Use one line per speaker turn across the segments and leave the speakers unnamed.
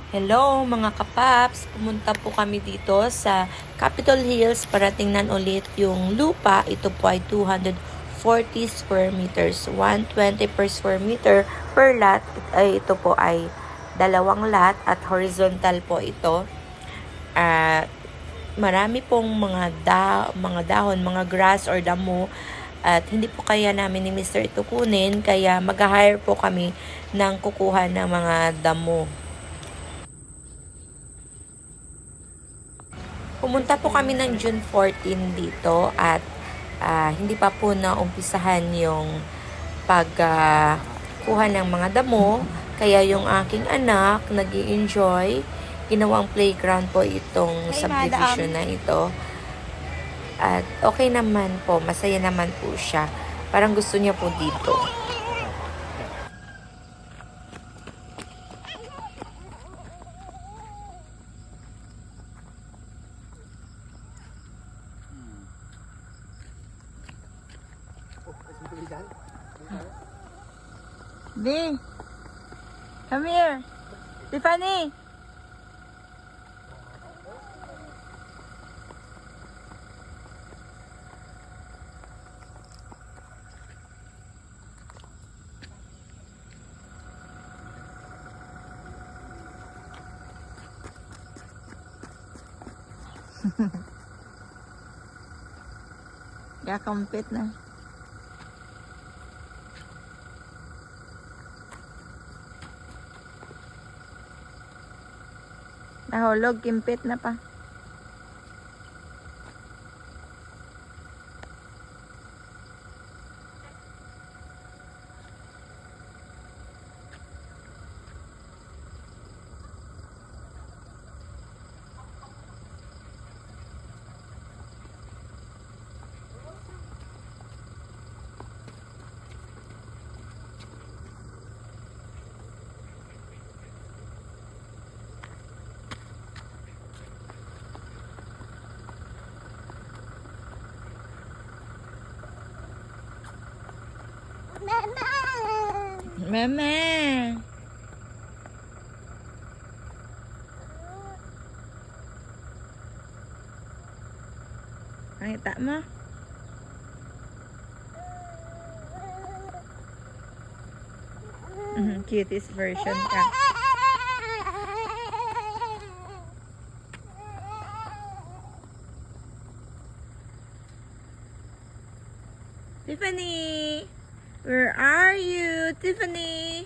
Hello mga kapaps! Pumunta po kami dito sa Capitol Hills para tingnan ulit yung lupa. Ito po ay 240 square meters, 120 per square meter per lot. Ito po ay dalawang lot at horizontal po ito. Marami pong mga dahon, mga grass or damo at hindi po kaya namin ni Mr. ito kunin, kaya mag-hire po kami ng kukuha ng mga damo. Pumunta po kami ng June 14 dito at hindi pa po naumpisahan yung pagkuha ng mga damo. Kaya yung aking anak nag-i-enjoy. Ginawang playground po itong subdivision na ito. At okay naman po, masaya naman po siya. Parang gusto niya po dito.
B, come here. Tiffany. Kakampit na. Nahulog, kimpit na pa. Mama. Nakita mo? Cutest version ka. Tiffany! Where are you, Tiffany?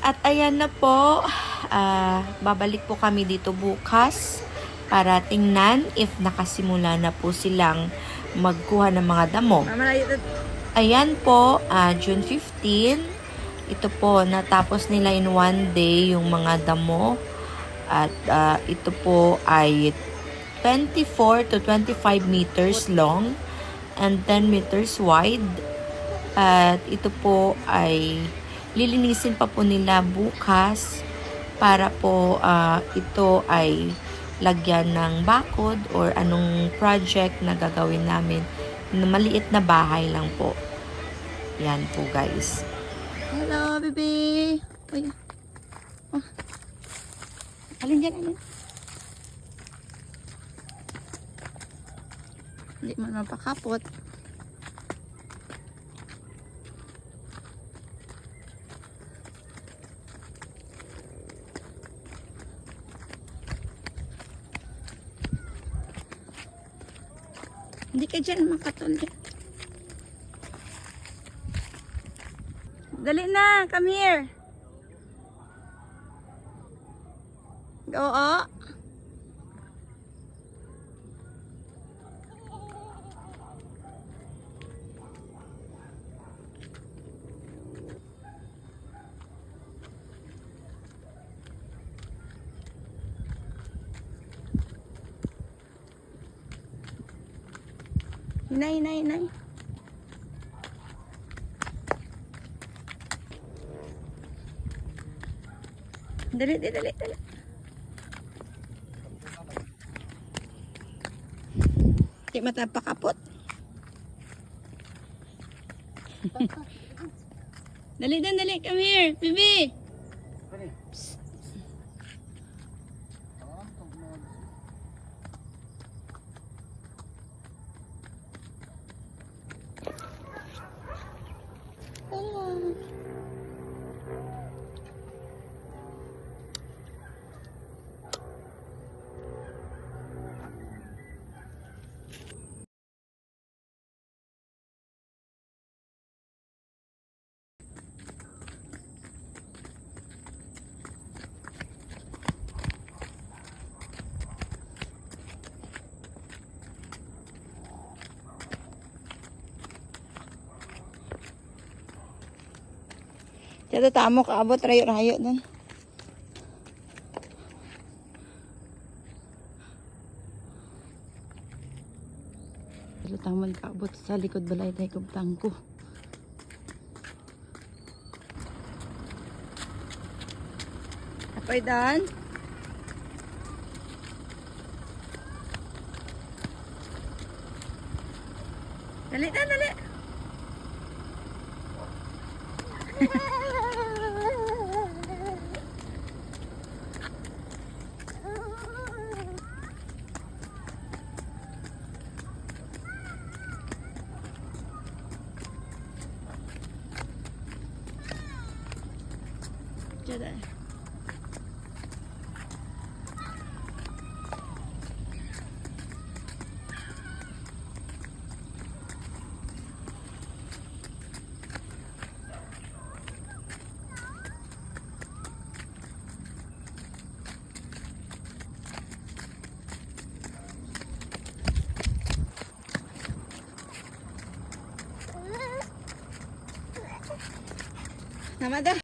At ayan na po, babalik po kami dito bukas para tingnan if nakasimula na po silang magkuha ng mga damo. Ayan po, June 15, ito po, natapos nila in one day yung mga damo. At ito po ay 24 to 25 meters long and 10 meters wide. At ito po ay lilinisin pa po nila bukas para po ito ay lagyan ng bakod or anong project na gagawin namin. Maliit na bahay lang po. Yan po guys. Hello, baby. Uy. Oh. Alin dyan, alin? Hindi mo mapakapot. Hindi ka dyan makatol dyan. Dali na, come here. Oo. Hinay, hinay, hinay. Dali, dali, dali, dali. Di matapakapot. Dali, dali, come here, baby.
Dito tamo kaabot rayo-rayo nun. Dito tamo kaabot sa likod balay tayo kong tangko. Apoy dan. Dali dan, dali. Diyan. Namada.